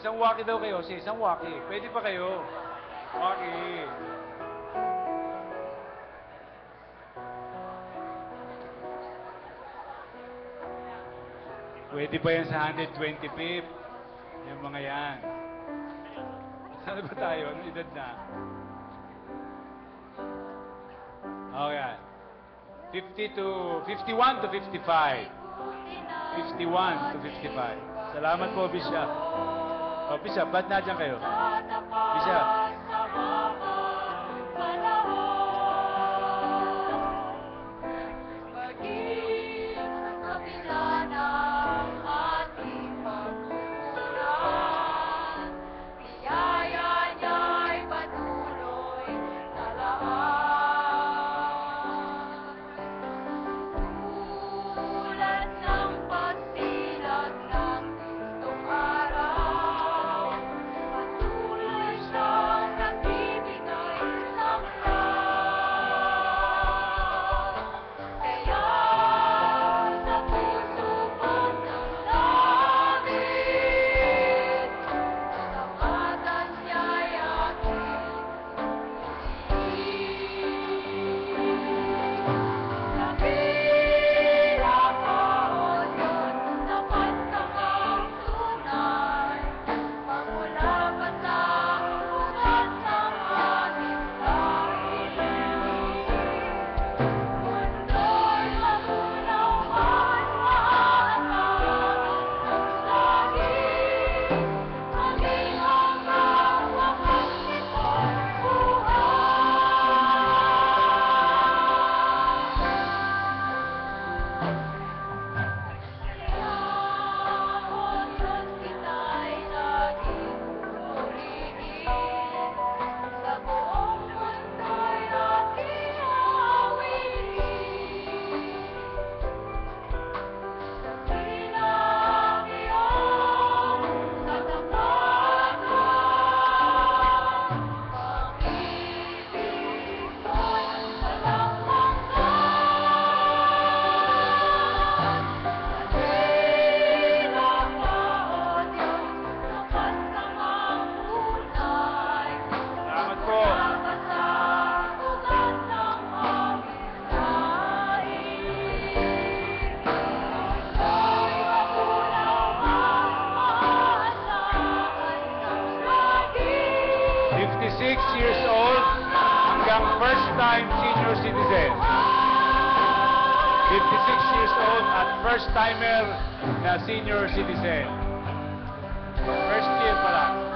isang waki daw kayo. Si isang waki. Pwede pa kayo. Waki. Pwede pa yan sa 125th. Yung mga yan. Saan ba tayo? Anong edad na? Okay. 51 to 55. 51 to 55. Salamat po, Bishop. Oh, Bishop, ba't nadyan kayo? Bishop. Years old hanggang first-time senior citizen. 56 years old at first-timer na senior citizen. First year pa lang.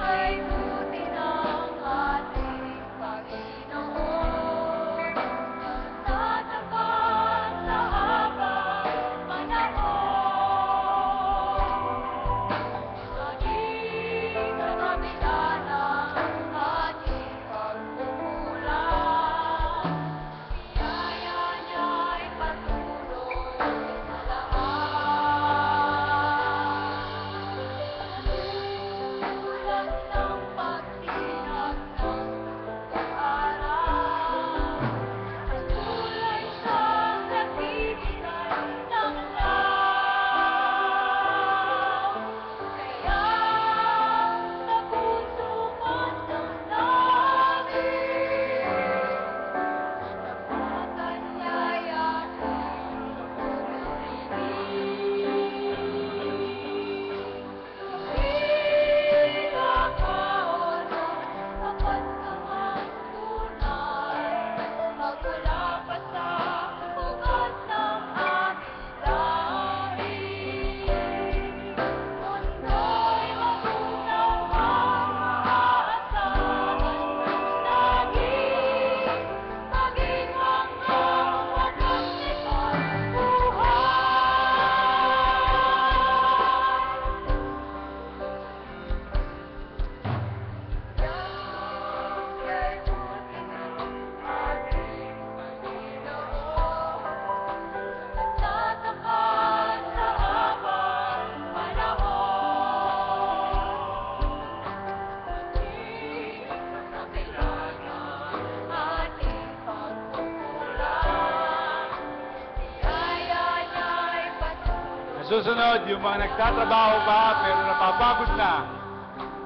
Susunod, yung mga nagtatrabaho pa pero napapagod na.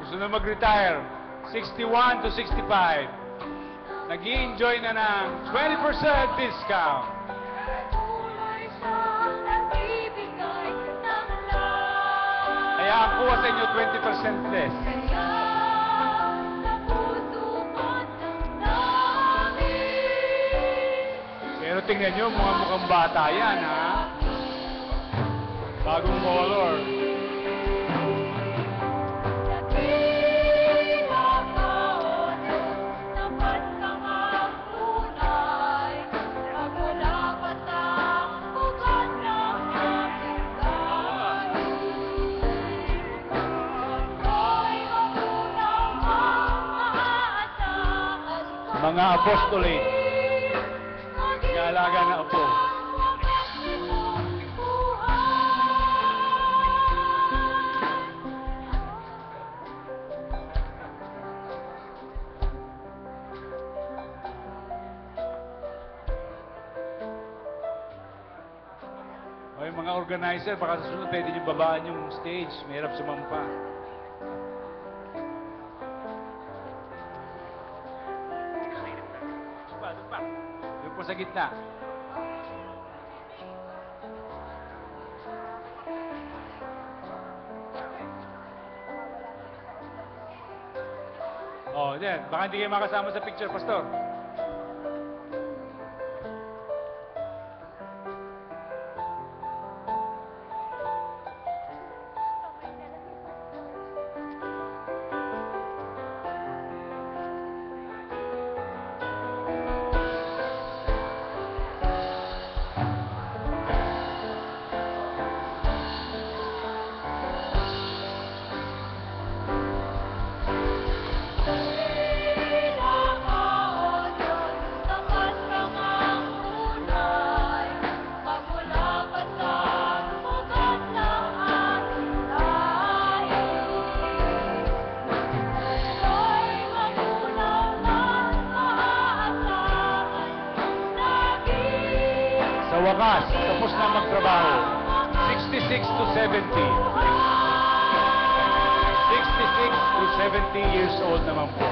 Gusto na mag-retire. 61 to 65. Nag-i-enjoy na ng 20% discount. Kaya kuha sa inyo 20% less. Pero tingnan nyo, mukhang bata yan, ha? Bagong color. Mga apostolate. Alaga na apo. Okay, mga organizer, baka sa sunod pwede nyo babaan yung stage. Mahirap sumampa. Doon po sa gitna. Oh, yan. Baka hindi kayo makasama sa picture, Pastor. Sa wakas, tapos na magtrabaho. 66 to 70. 66 to 70 years old naman po.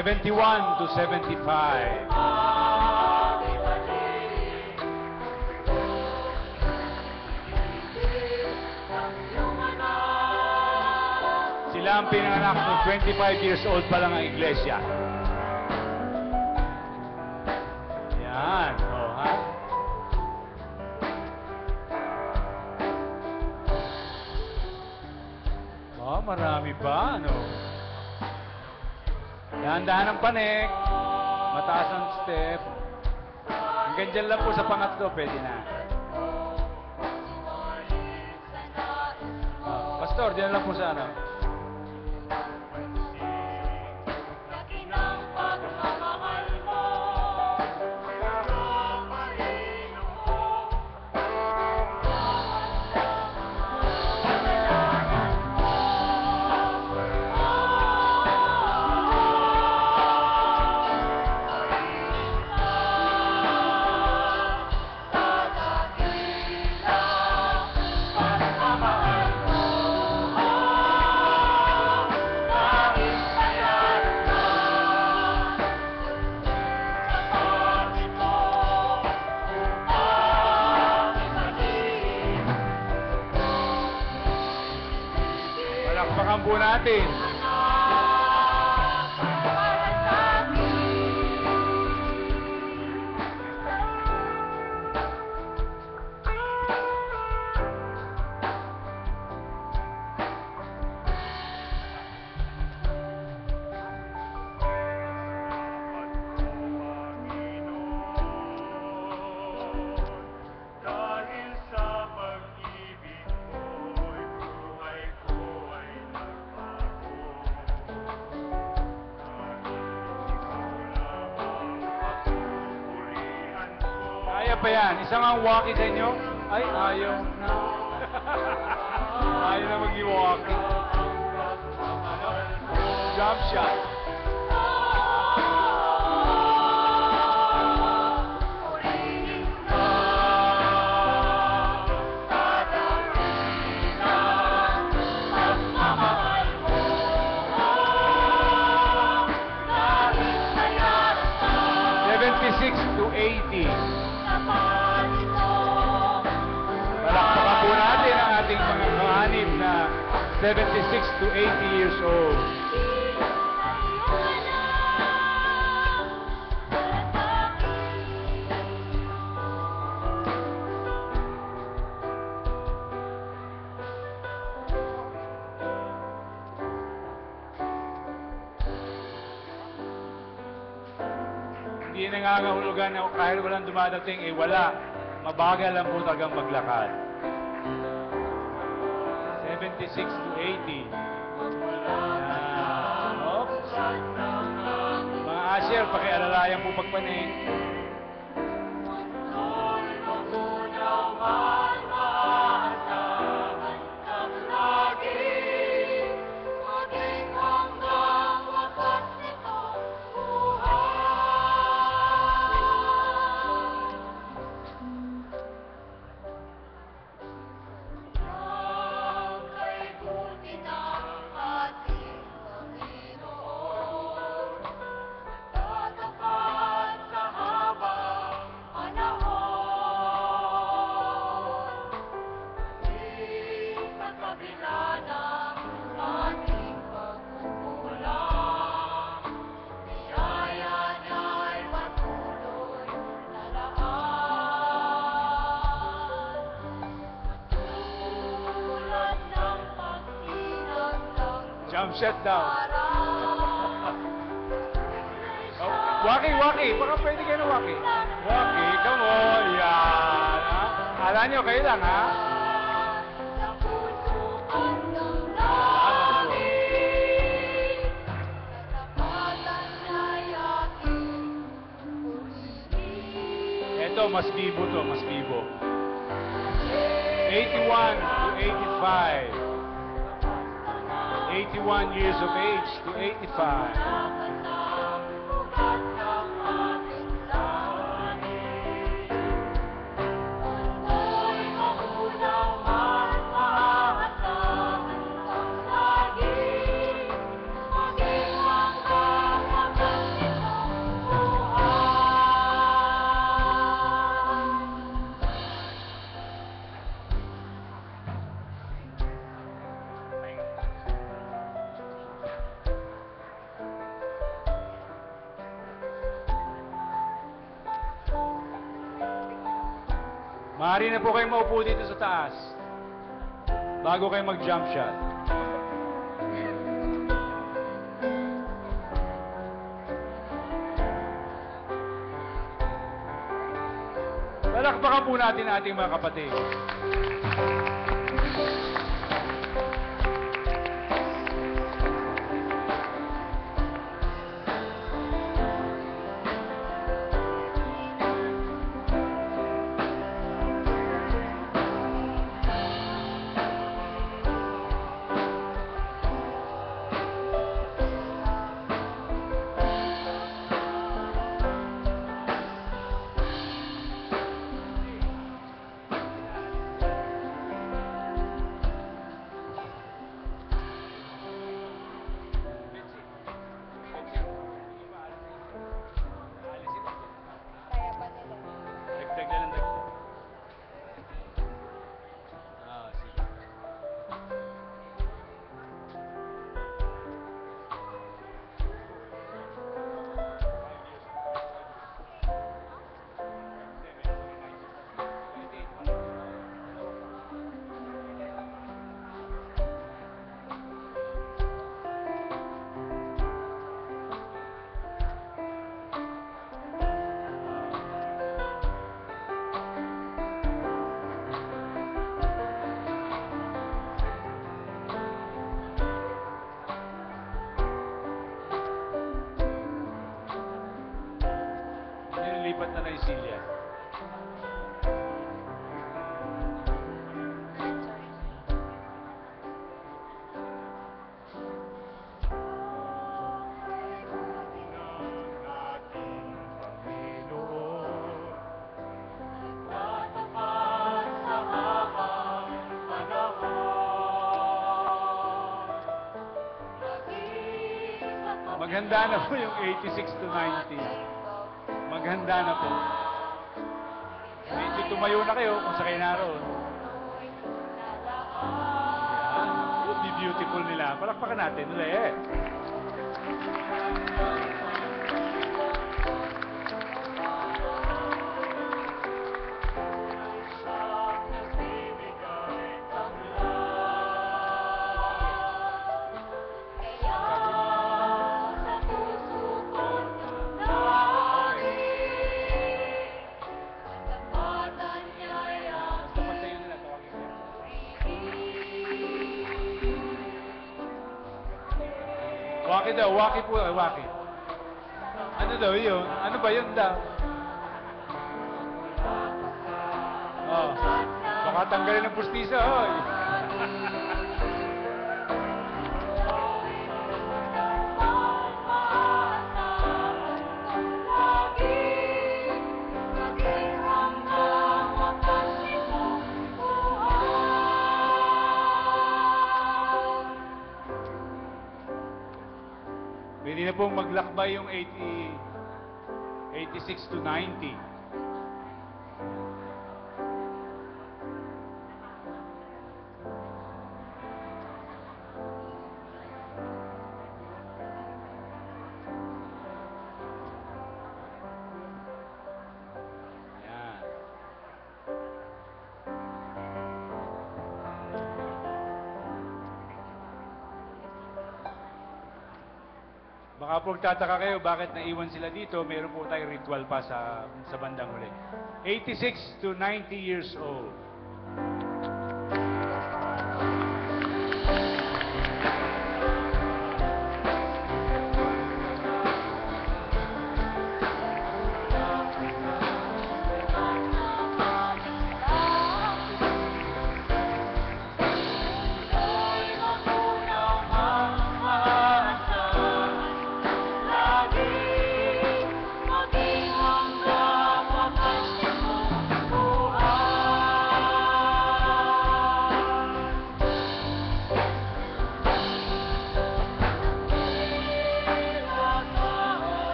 '71 to '75. Sila ang pinanganak ng 25 years old pa lang ang iglesia. Yan. Oh, ha? marami pa, ano? Dahan-dahan ang panik. Mataas ang step. Hanggang dyan lang po sa pangatlo, pwede na. Pastor, dyan lang po sa ano. Palakpakan po natin. Dahil sa pag-ibig mo'y buhay ko ay nagbago. Dahil ikaw lamang ang pupurihan ko. Kaya pa yan. Isang ang walkie sa inyo? Ay, ayaw na. Ayaw na mag-walkie. Jump shot. $76 to $80. Palakpakan po natin ang ating mga kaanib na 76 to 80 years old. Hindi nangangahulugan na kahit walang dumadating, eh wala. Mabagal lang po talagang maglakad. 76 to 80. Oops. Mga asher, pakialalayan po pagpanig. Jump shot daw. Oh, waki. Baka pwede kayo na waki. Waki, come on. Yan. Ha? Kala nyo, kayo lang, ha? Ito, mas bibo to, mas bibo. 81 to 85. 81 years of age to 85. Maaari na po kayo maupo dito sa taas bago kayo mag-jump shot. Palakpakan po natin ang ating mga kapatid. Dagdag na lang, dagdag. Sige. Nililipat na na yung silya. ng ating Panginoon. Tatapat sa habang panahon. Maghanda na po yung 86 to 90. Maghanda na po. Medyo tumayo na kayo kung sakay naroon. Yan. Be beautiful nila. Palakpakan natin ulit. Siyang nagbibigay tanglan. Kaya sa puso ko'y nais, katapatan niya'y ang Tapat tayo nila. Tawagin ko. Waki daw. Waki po. Waki. Ano daw yun? Ano ba yun daw? Oh. Baka tanggalin ng pustiso. Hoy. Pwede na pong maglakbay yung 86 to 90. Yan. Baka po tataka kayo bakit naiwan sila dito. Meron po tayong ritual pa sa bandang huli. 86 to 90 years old.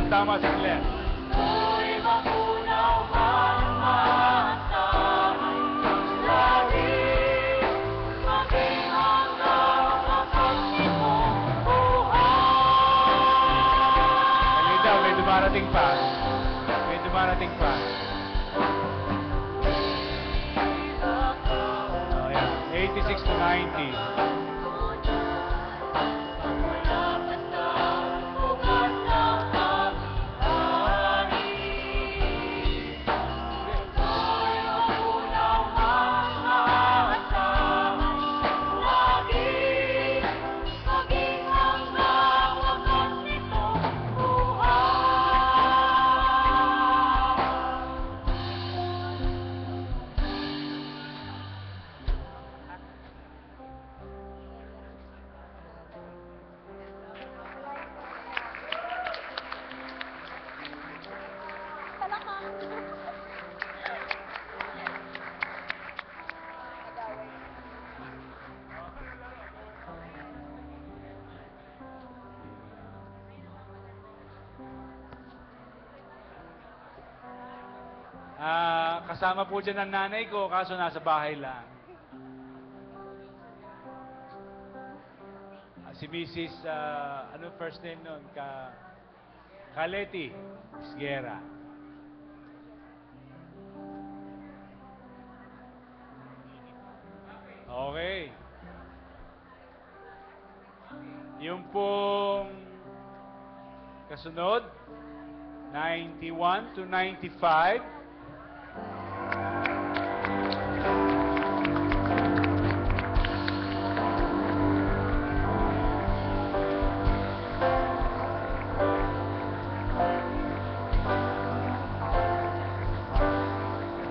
Tama si Claire. Dali daw, may dumarating pa. May dumarating pa. Oh, yeah. 86 to 90. 90. Kasama po dyan ang nanay ko, kaso nasa bahay lang. Si Mrs. Ano first name nun? Caleti Isguera. Okay. Yung pong kasunod, 91 to 95.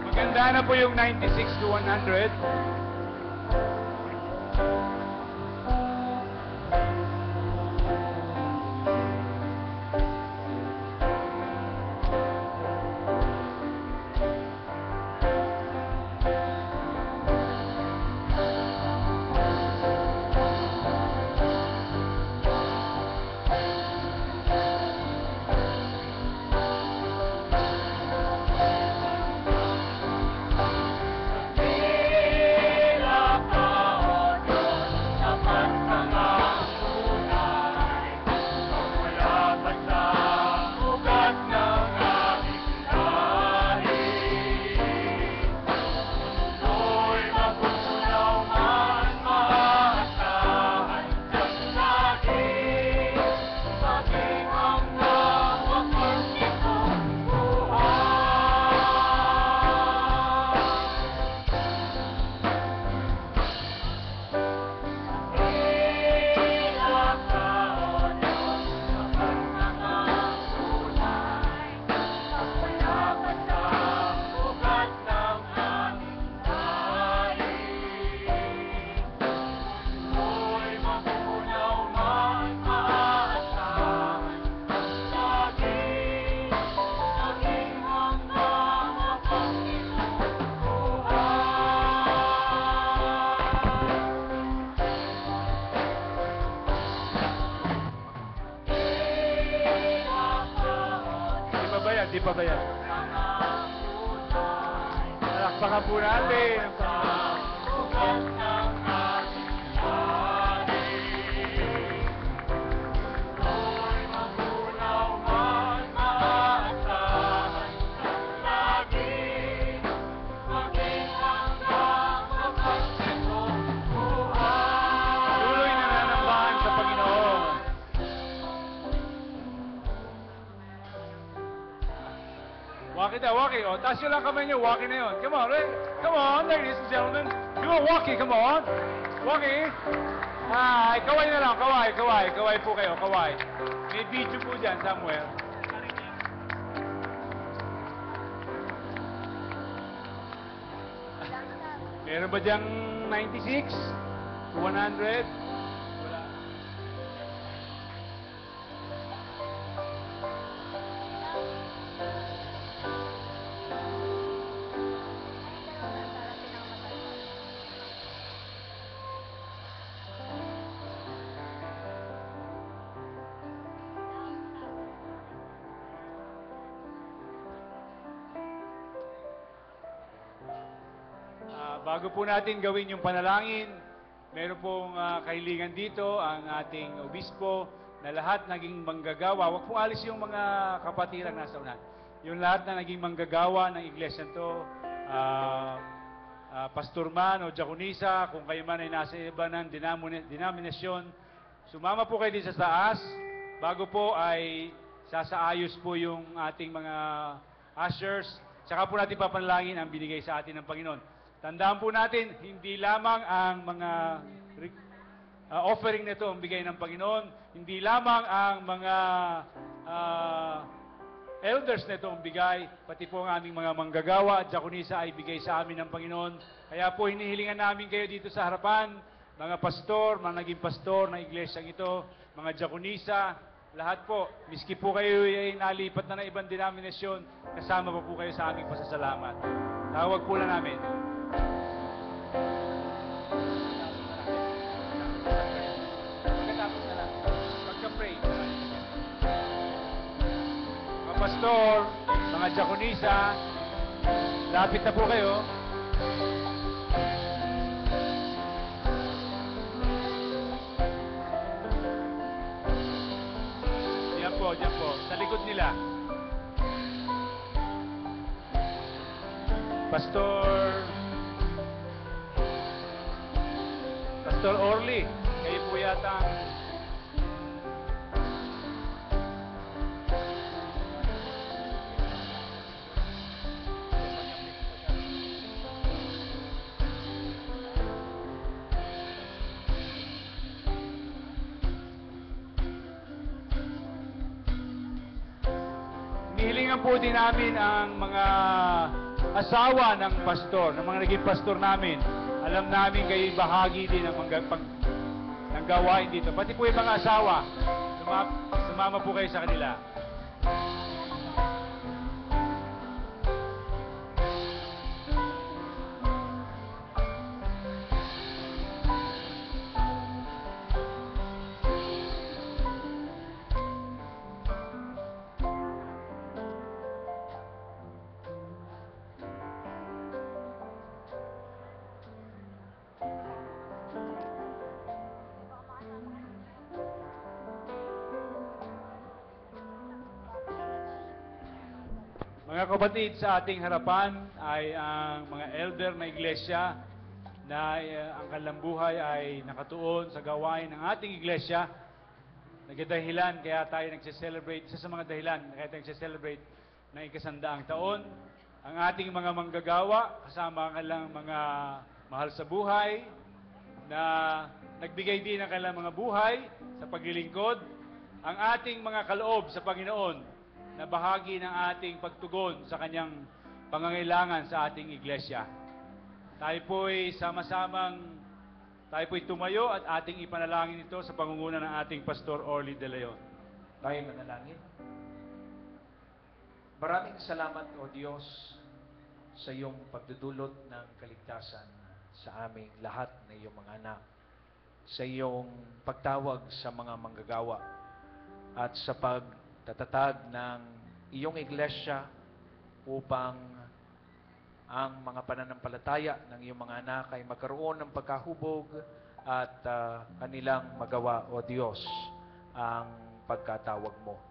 Maganda na po yung 96 to 100. Di pa ba yan? Palakpakan po natin. Tuloy na nanambahan sa Panginoon. Walkie na, walkie. O, taas nyo lang kamay nyo. Walkie na yun. Come on, right? Come on, ladies and gentlemen. Do a walkie, come on. Walkie. Hi, kaway na lang. Kaway, kaway. Kaway po kayo, kaway. May video po dyan somewhere. Meron ba diyang 96? 100? Wala. Bago po natin gawin yung panalangin, meron pong kahilingan dito ang ating obispo na lahat naging manggagawa. Huwag pong alis yung mga kapatiran nasa unahan. Yung lahat na naging manggagawa ng iglesia to, pastor man o diakonisa, kung kayo man ay nasa iba ng denominasyon, sumama po kayo dito sa taas. Bago po ay sasaayos po yung ating mga ushers. Tsaka po natin papanalangin ang binigay sa atin ng Panginoon. Tandaan po natin, hindi lamang ang mga offering nito ang bigay ng Panginoon, hindi lamang ang mga elders nito ang bigay, pati po ang aming mga manggagawa at diakonisa ay bigay sa amin ng Panginoon. Kaya po hinihilingan namin kayo dito sa harapan, mga pastor, mga naging pastor ng iglesyang ito, mga diakonisa, lahat po, miski po kayo ay nalipat na ng ibang denominasyon, kasama po kayo sa aming pasasalamat. Tawag po na namin. Pagkatapos na lang, pagka-pray. Mga pastor, mga diakonisa, lapit na po kayo. Diyan po, sa likod nila. Pastor Orly, kayo po yata ang hilingan po din namin ang mga asawa ng pastor, ng mga naging pastor namin. Alam namin kayo bahagi din ng gawain dito. Pati po yung mga asawa, sumama po kayo sa kanila. Mga kapatid, sa ating harapan ay ang mga elder na iglesia na ang kanilang buhay ay nakatuon sa gawain ng ating iglesia. Nagdahilan kaya tayo nagse-celebrate, isa sa mga dahilan kaya tayo nagse-celebrate ng ikasandaang taon. Ang ating mga manggagawa, kasama ang kanilang mga mahal sa buhay, na nagbigay din ng kanilang mga buhay sa paglilingkod. Ang ating mga kaloob sa Panginoon, na bahagi ng ating pagtugon sa kanyang pangangailangan sa ating iglesia. Tayo po'y tumayo at ating ipanalangin ito sa pangunguna ng ating Pastor Orly De Leon. Tayo manalangin. Maraming salamat, O Diyos, sa iyong pagdudulot ng kaligtasan sa aming lahat ng iyong mga anak, sa iyong pagtawag sa mga manggagawa, at sa pagtatatag ng iyong iglesia upang ang mga pananampalataya ng iyong mga anak ay magkaroon ng pagkahubog at kanilang magawa, O Diyos, ang pagkatawag mo.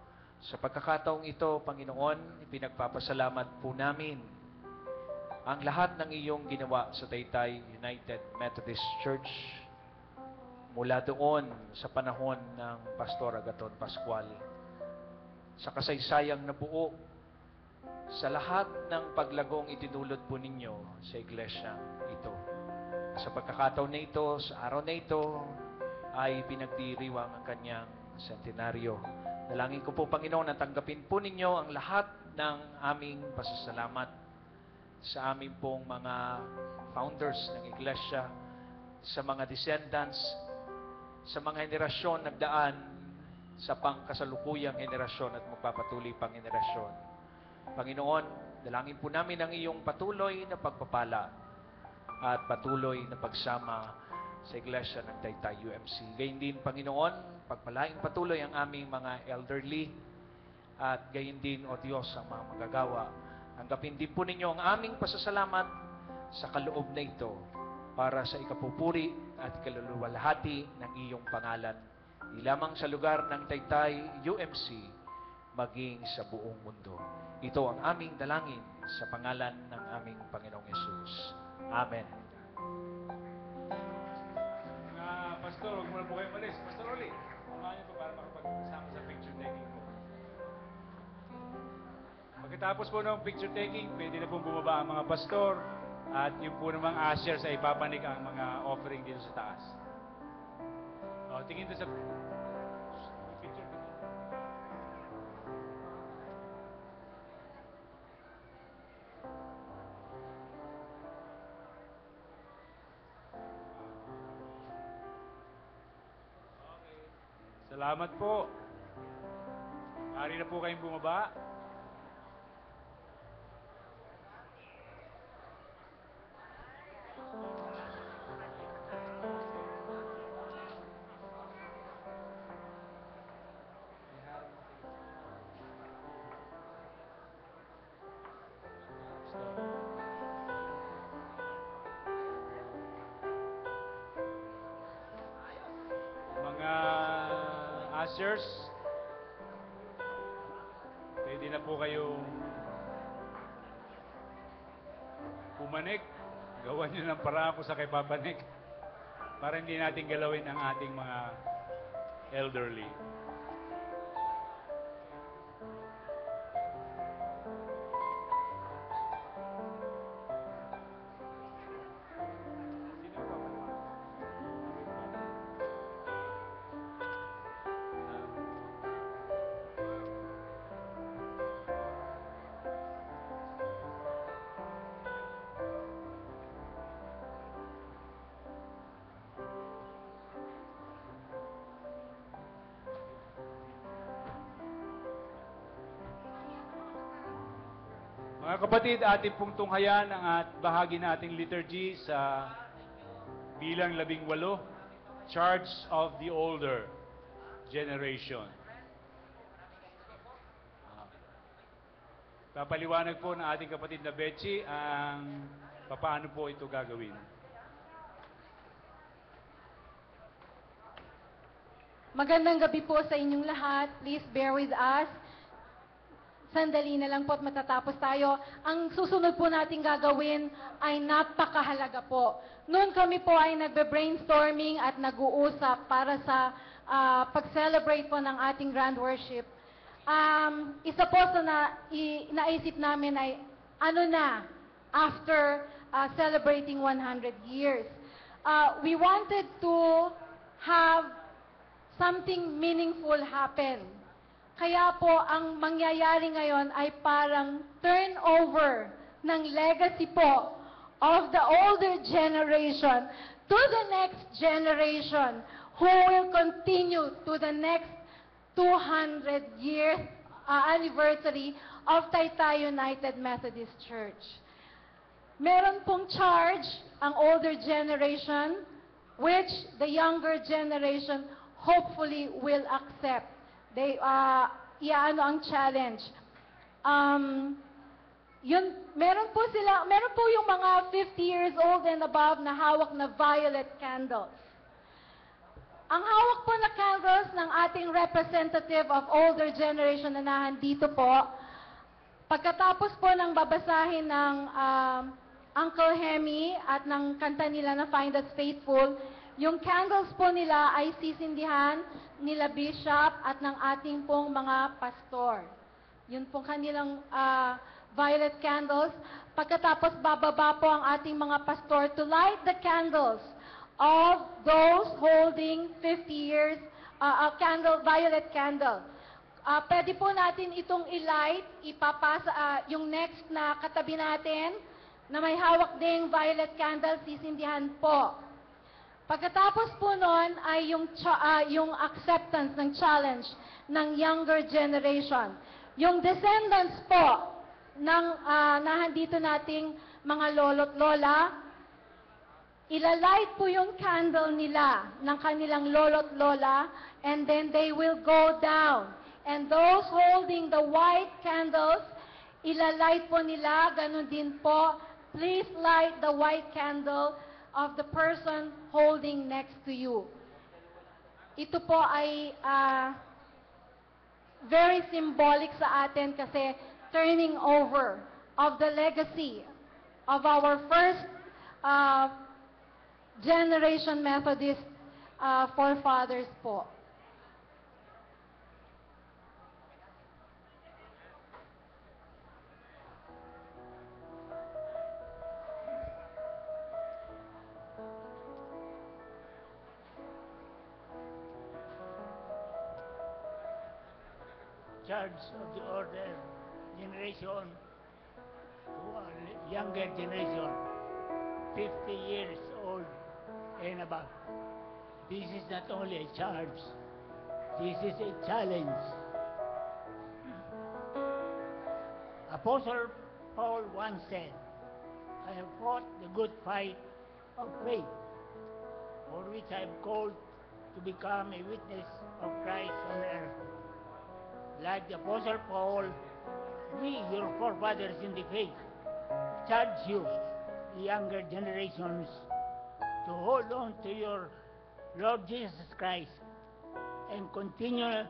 Sa pagkakataong ito, Panginoon, ipinagpapasalamat po namin ang lahat ng iyong ginawa sa Taytay United Methodist Church mula doon sa panahon ng Pastor Agaton Pascual, sa kasaysayang nabuo, sa lahat ng paglagong itinulot po ninyo sa iglesia ito. Sa pagkakataon na ito, sa araw na ito, ay pinagdiriwang ang kanyang sentenaryo. Dalangin ko po, Panginoon, na tanggapin po ninyo ang lahat ng aming pasasalamat sa aming pong mga founders ng iglesia, sa mga descendants, sa mga henerasyon nagdaan sa pangkasalukuyang henerasyon at magpapatuloy pang henerasyon. Panginoon, dalangin po namin ang iyong patuloy na pagpapala at patuloy na pagsama sa iglesia ng Taytay UMC. Gayon din, Panginoon, pagpalaing patuloy ang aming mga elderly at gayon din, O Diyos, ang mga magagawa. Tanggapin din po ninyo ang aming pasasalamat sa kaloob na ito para sa ikapupuri at ikaluluwalhati ng iyong pangalan, di lamang sa lugar ng Taytay UMC, maging sa buong mundo. Ito ang aming dalangin sa pangalan ng aming Panginoong Yesus. Amen. Mga pastor, huwag muna po kayo malis. Pastor Oli, umahan niyo po para makapag-sama sa picture taking po. Pagkatapos po ng picture taking, pwede na pong bumaba ang mga pastor at yung po namang ushers ay ipapanik ang mga offering dito sa taas. O, tingin doon sa picture. Salamat po. Maaari na po kayong bumaba. Mga ushers, pwede na po kayong pumanik. Gawan nyo ng paraan kung sa kay papanik para hindi natin galawin ang ating mga elderly. Mga kapatid, ating pong tunghayan ang bahagi na ating liturgy sa bilang 18, Charge of the Older Generation. Papaliwanag po ng ating kapatid na Betchy ang paano po ito gagawin. Magandang gabi po sa inyong lahat. Please bear with us. Sandali na lang po at matatapos tayo. Ang susunod po natin gagawin ay napakahalaga po. Noon kami po ay nagbe-brainstorming at nag-uusap para sa pag-celebrate po ng ating grand worship. Isa po sa naisip namin ay ano na after celebrating 100 years. We wanted to have something meaningful happen. Kaya po, ang mangyayari ngayon ay parang turnover ng legacy po of the older generation to the next generation who will continue to the next 200 years anniversary of Taytay United Methodist Church. Meron pong charge ang older generation which the younger generation hopefully will accept. Iano ang challenge. Meron po yung mga 50 years old and above na hawak na violet candles. Ang hawak po na candles ng ating representative of older generation na nandito po, pagkatapos po ng babasahin ng Uncle Hemi at ng kanta nila na Find Us Faithful, yung candles po nila ay sisindihan nila Bishop at ng ating pong mga pastor. Yun pong kanilang violet candles. Pagkatapos bababa po ang ating mga pastor to light the candles of those holding 50 years violet candle. Pwede po natin itong i-light, ipapasa yung next na katabi natin na may hawak ding violet candle, sisindihan po. Pagkatapos po noon ay yung acceptance ng challenge ng younger generation. Yung descendants po ng nahandito nating mga lolo't lola, ilalight po yung candle nila ng kanilang lolo't lola and then they will go down. And those holding the white candles, ilalight po nila, ganun din po, please light the white candle of the person holding next to you. Ito po ay very symbolic sa atin kasi turning over of the legacy of our first generation Methodist forefathers po. Charge of the order generation to a younger generation, 50 years old and above. This is not only a charge, this is a challenge. Apostle Paul once said, I have fought the good fight of faith, for which I am called to become a witness of Christ on earth. Like the Apostle Paul, we, your forefathers in the faith, charge you, the younger generations, to hold on to your Lord Jesus Christ and continue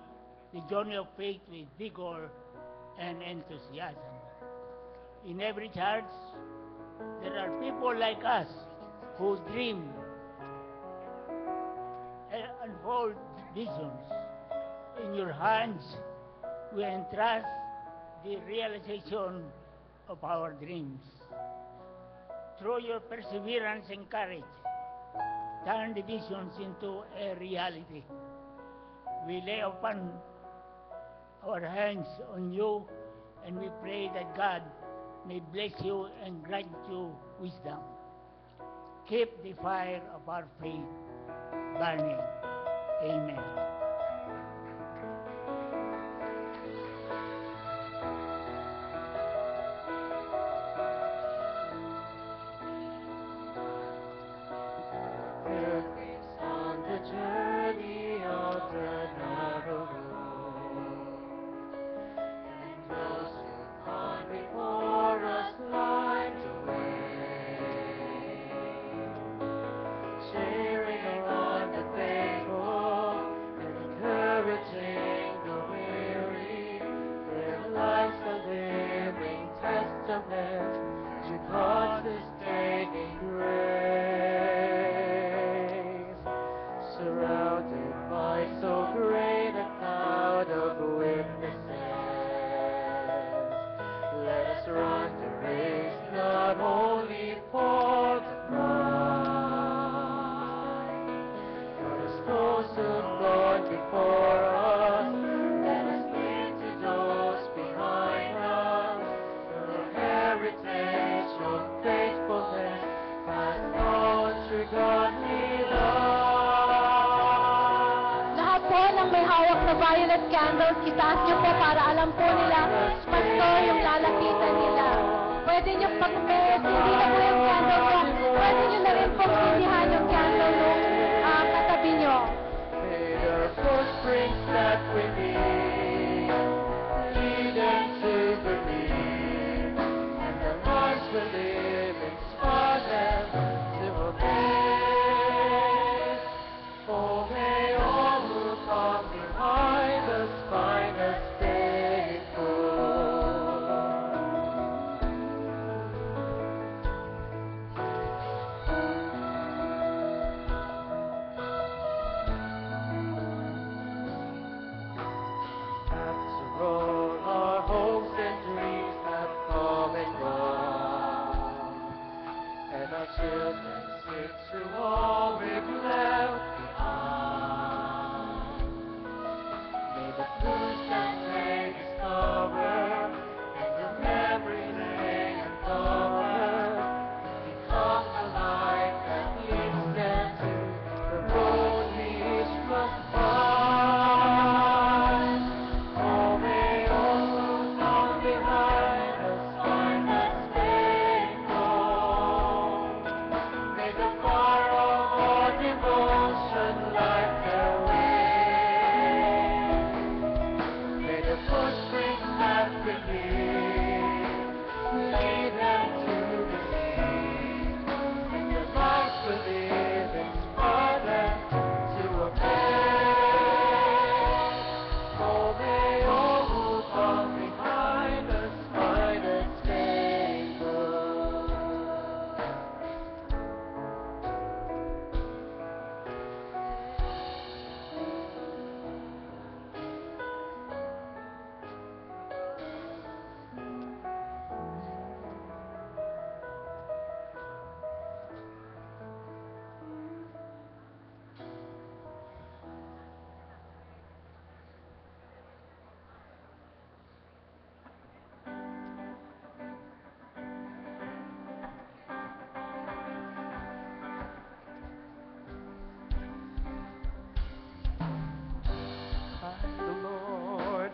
the journey of faith with vigor and enthusiasm. In every church, there are people like us who dream and unfold visions. In your hands, we entrust the realization of our dreams. Through your perseverance and courage, turn the visions into a reality. We lay upon our hands on you, and we pray that God may bless you and grant you wisdom. Keep the fire of our faith burning. Amen. On the journey of the narrow road, and those who come before us light the way, cheering on the faithful and encouraging the weary. Their lives a living testament to God's sustaining grace. Surrounded by so great a cloud of witnesses, let us run the race not only for the prize, but as those who've gone before us. Let us lead to those behind us, the heritage of faithfulness passed on through godly love. Lahat po ng may hawak na violet candles, itaas niyo po para alam po nila, pastor, yung lalapitan nila. Pwede niyo pag may hindi na po yung candle ko, pwede niyo na rin pong sindihan yung candle nung katabi niyo. May the footprints that we need lead them to believe, and the lives we live inspire them to obey. Oh, may all who come behind us find us faithful.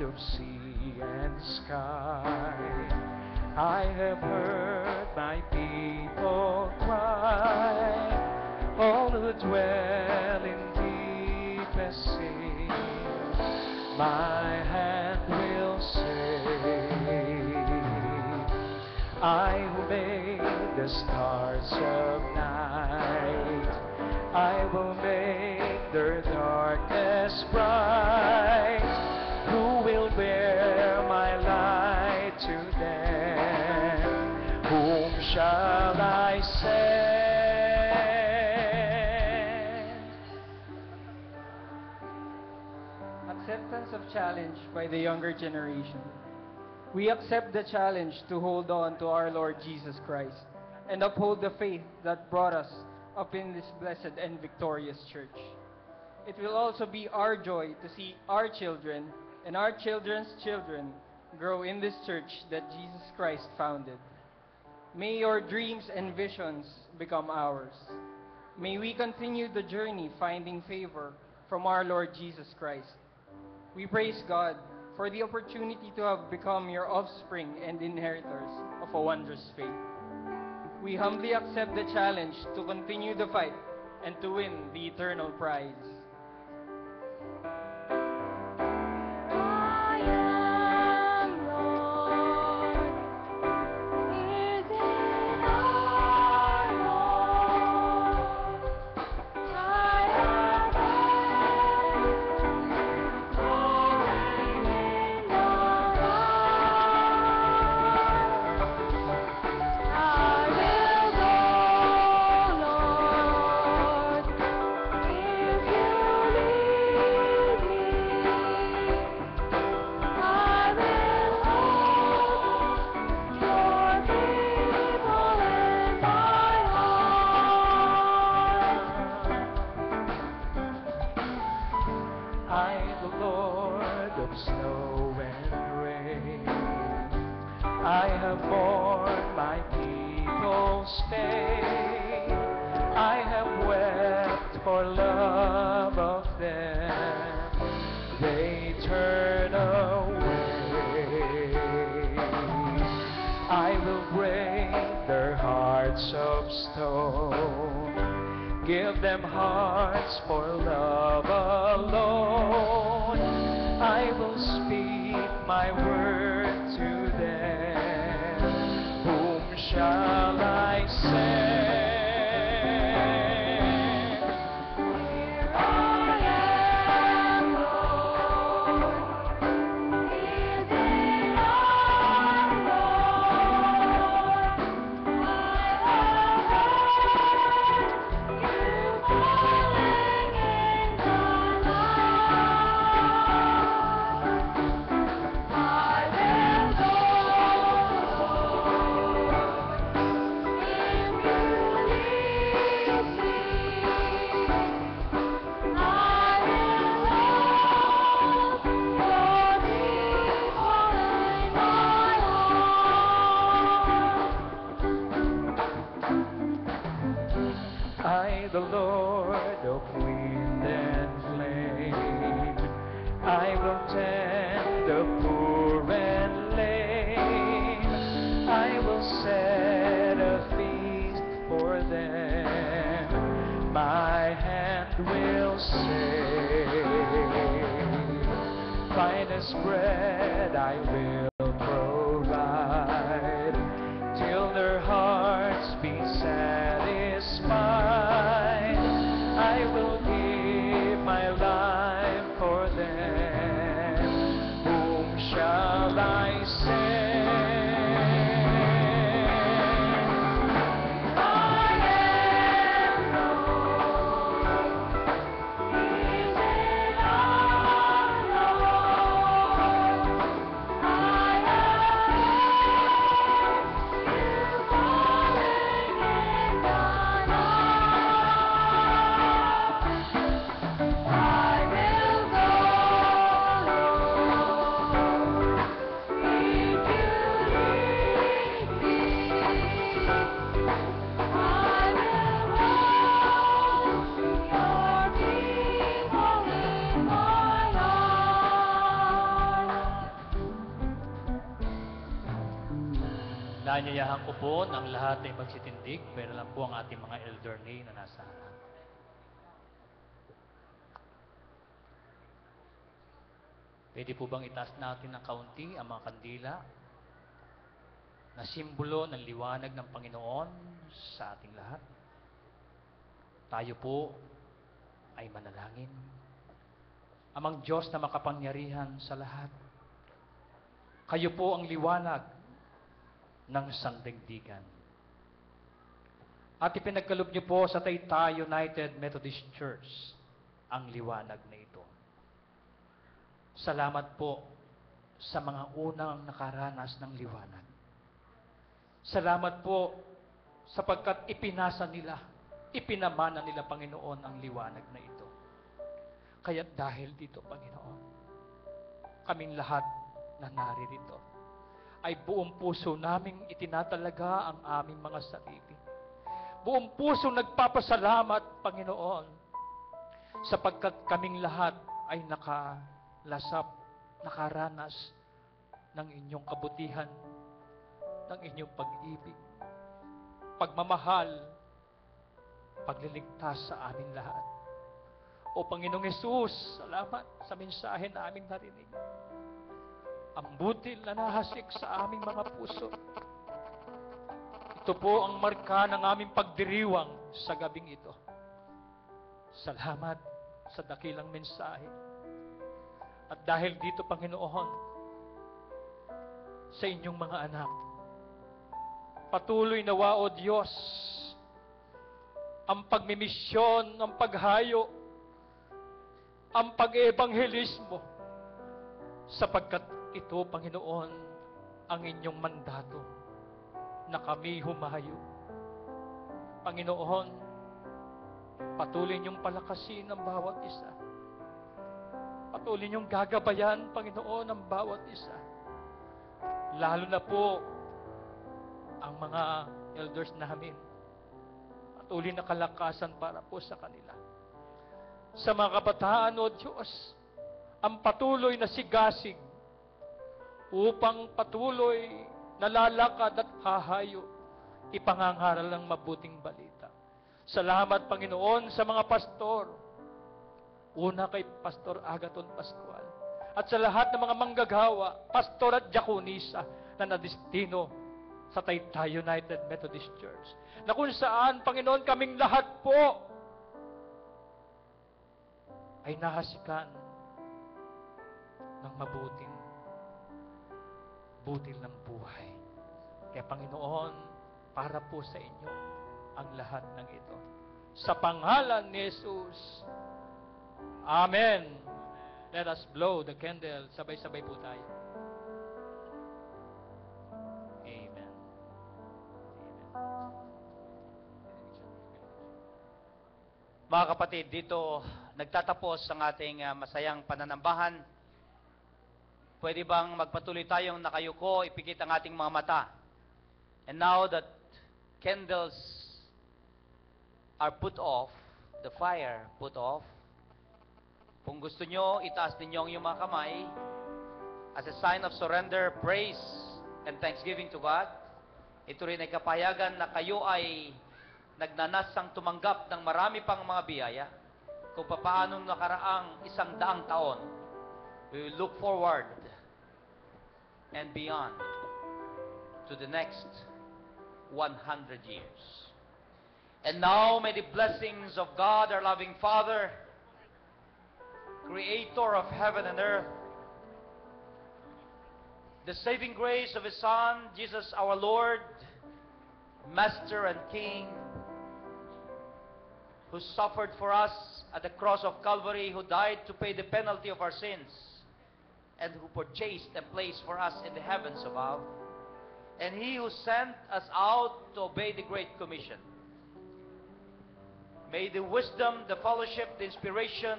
Lord of sea and sky. I have heard my people cry, all who dwell in deepest sea. My hand will save. I who made the stars of night, I will make their darkness bright. Who will bear my light to them? Whom shall I send? Acceptance of challenge by the younger generation. We accept the challenge to hold on to our Lord Jesus Christ and uphold the faith that brought us up in this blessed and victorious church. It will also be our joy to see our children and our children's children grow in this church that Jesus Christ founded. May your dreams and visions become ours. May we continue the journey finding favor from our Lord Jesus Christ. We praise God for the opportunity to have become your offspring and inheritors of a wondrous faith. We humbly accept the challenge to continue the fight and to win the eternal prize. I am Lord, is in our Lord. I am rolling in the light. I will go, Lord, if you lead me. I will hold your people in my heart. I, the Lord of snow and rain, I have borne my people's pain. I have wept for love of them. They turn away. I will break their hearts of stone, give them hearts for love alone. I will speak my word to them. Whom shall I send? Here I am, Lord, is in our Lord. I have heard you calling in the night. I will go, if you lead me. I will hold your people in my heart. I, the Lord of wind and flame, I will tend the poor and lame. I will set a feast for them. My hand will save. Finest bread I will provide, till their hearts be satisfied. I will give my life for them. Whom shall I send? I am Lord, is in our Lord. I Nanyayahan ko po ng lahat ay magsitindig, pero lang po ang ating mga elderly na nasa harap. Pwede po bang itaas natin ng kaunti ang mga kandila na simbolo ng liwanag ng Panginoon sa ating lahat? Tayo po ay manalangin. Amang Diyos na makapangyarihan sa lahat, kayo po ang liwanag ng sandaigdigan. At ipinagkaloob niyo po sa Taytay United Methodist Church ang liwanag na ito. Salamat po sa mga unang nakaranas ng liwanag. Salamat po sapagkat ipinasa nila, ipinamana nila, Panginoon, ang liwanag na ito. Kaya dahil dito, Panginoon, kaming lahat na naririto ay buong puso naming itinatalaga ang aming mga sarili. Buong puso nagpapasalamat, Panginoon, sapagkat kaming lahat ay nakalasap, nakaranas ng inyong kabutihan, ng inyong pag-ibig, pagmamahal, pagliligtas sa amin lahat. O Panginoong Hesus, salamat sa mensahe na aming narinig. Ang butil na nahasik sa aming mga puso. Ito po ang marka ng aming pagdiriwang sa gabing ito. Salamat sa dakilang mensahe. At dahil dito, Panginoon, sa inyong mga anak, patuloy nawa, O Diyos, ang pagmimisyon, ang paghayo, ang pag-ebanghelismo, sapagkat ito, Panginoon, ang inyong mandato na kami humayo. Panginoon, patuloy niyong palakasin ang bawat isa. Patuloy niyong gagabayan, Panginoon, ang bawat isa. Lalo na po ang mga elders namin. Patuloy na kalakasan para po sa kanila. Sa mga kabataan, O Diyos, ang patuloy na sigasig upang patuloy na lalakad at hahayo, ipangangaral ng mabuting balita. Salamat, Panginoon, sa mga pastor. Una kay Pastor Agaton Pascual. At sa lahat ng mga manggagawa, pastor at diakonisa na nadistino sa Taytay United Methodist Church. Na kung saan, Panginoon, kaming lahat po ay nahasikan ng mabuting butil ng buhay. Kaya Panginoon, para po sa inyo ang lahat ng ito. Sa pangalan ni Jesus. Amen. Let us blow the candle. Sabay-sabay po tayo. Amen. Mga kapatid, dito nagtatapos ang ating masayang pananambahan. Pwede bang magpatuloy tayong nakayuko, ipikit ang ating mga mata. And now that candles are put off, the fire put off, kung gusto nyo, itaas ninyo ang iyong mga kamay as a sign of surrender, praise, and thanksgiving to God. Ito rin ay kapayagan na kayo ay nagnanasang tumanggap ng marami pang mga biyaya. Kung papaanong nakaraang 100 taon, we will look forward and beyond to the next 100 years. And now may the blessings of God, our loving Father, Creator of heaven and earth, the saving grace of His Son, Jesus our Lord, Master and King, who suffered for us at the cross of Calvary, who died to pay the penalty of our sins, and who purchased a place for us in the heavens above, and He who sent us out to obey the Great Commission. May the wisdom, the fellowship, the inspiration,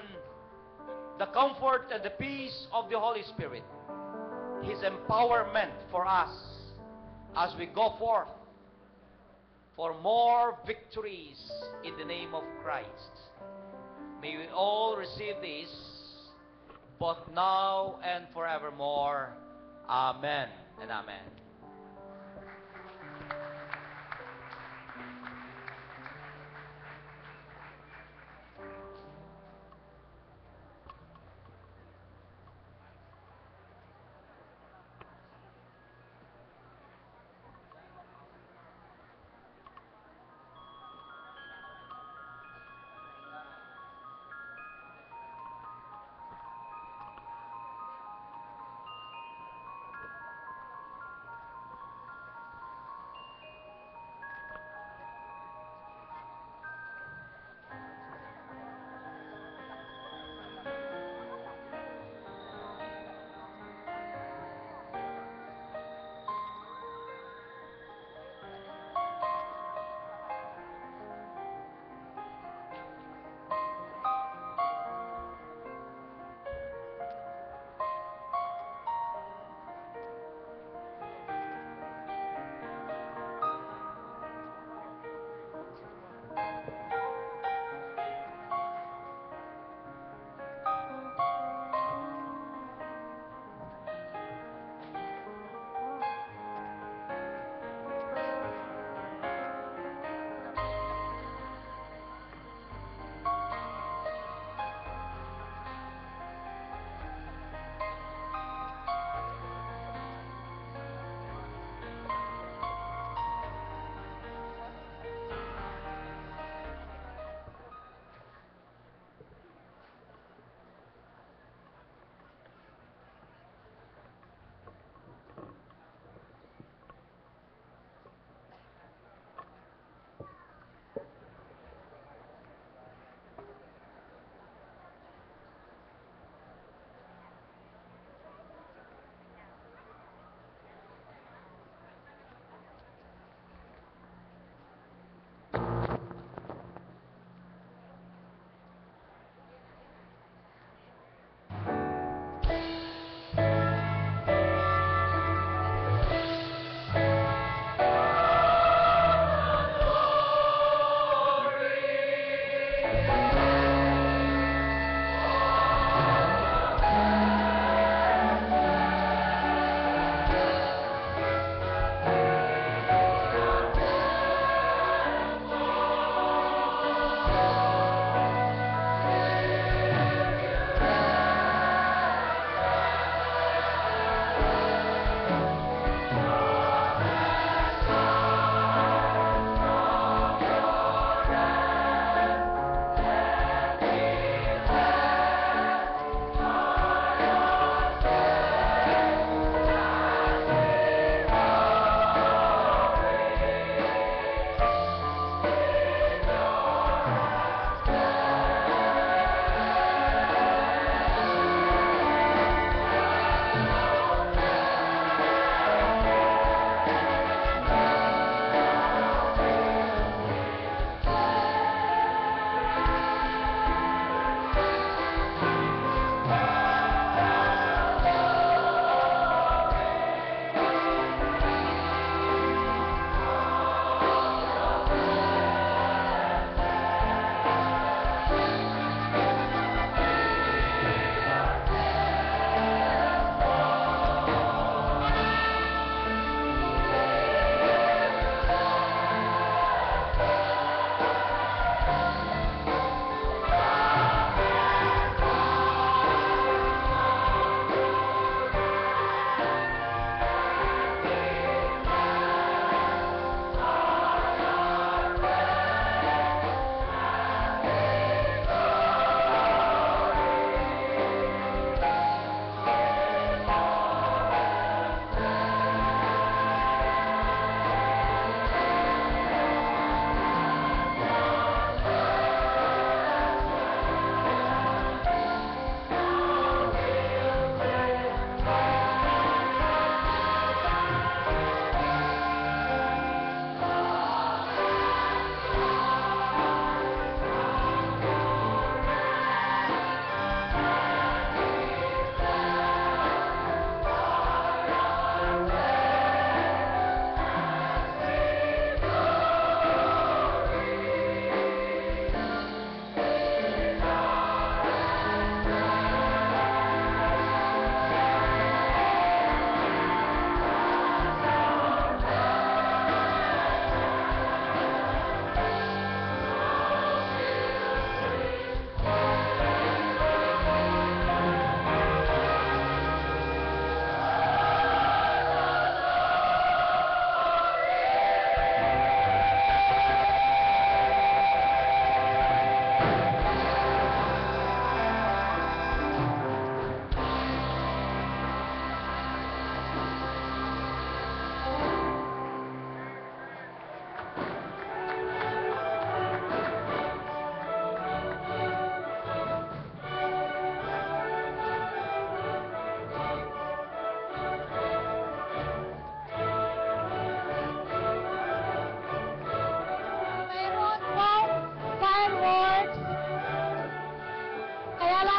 the comfort, and the peace of the Holy Spirit, His empowerment for us as we go forth for more victories in the name of Christ. May we all receive this, both now and forevermore. Amen and amen.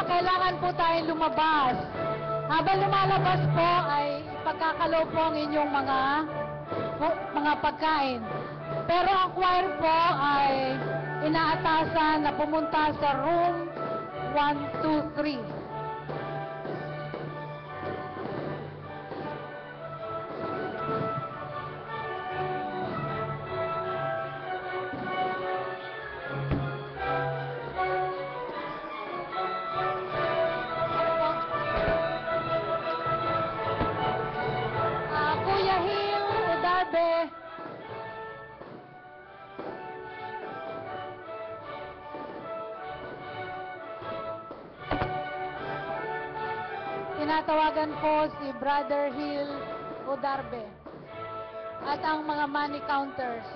kailangan po tayong lumabas. Habang lumalabas po ay ipagkakalaw po ang inyong mga pagkain. Pero ang choir po ay inaatasan na pumunta sa room 123. Kuya Hill, Udarbe. Tinatawagan po si Brother Hill Udarbe at ang mga money counters.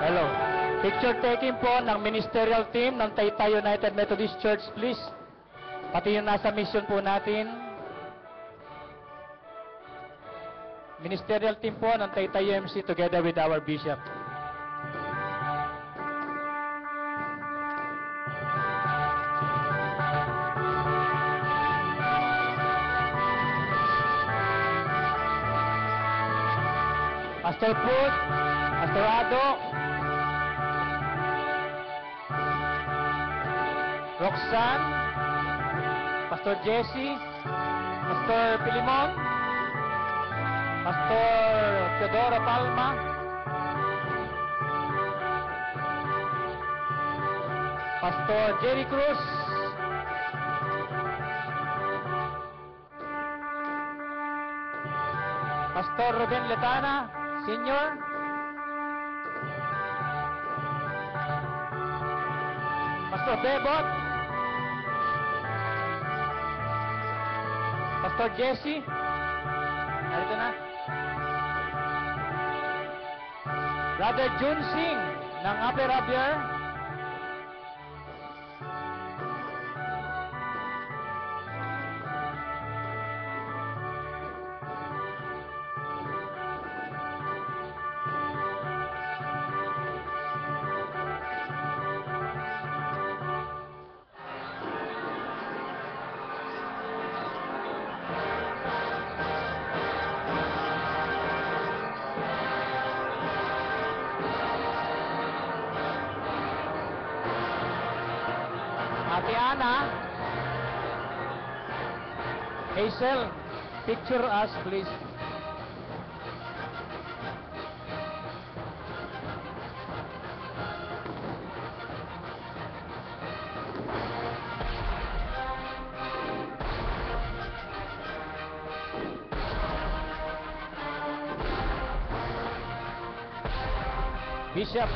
Hello. Picture taking po ng ministerial team ng Taytay United Methodist Church, please. Pati yung nasa mission po natin. Ministerial team po ng Taytay UMC together with our bishop. Pastor Put, Pastor Ado, Roxanne, Pastor Jesse, Pastor Pilimon, Pastor Teodoro Palma, Pastor Jerry Cruz, Pastor Ruben Letana, Senior, Pastor Bebot, Pastor Jesse, narito na. Brother Jun Singh ng Upper Rabier, Ate Ana, Hazel, picture us please. Bishop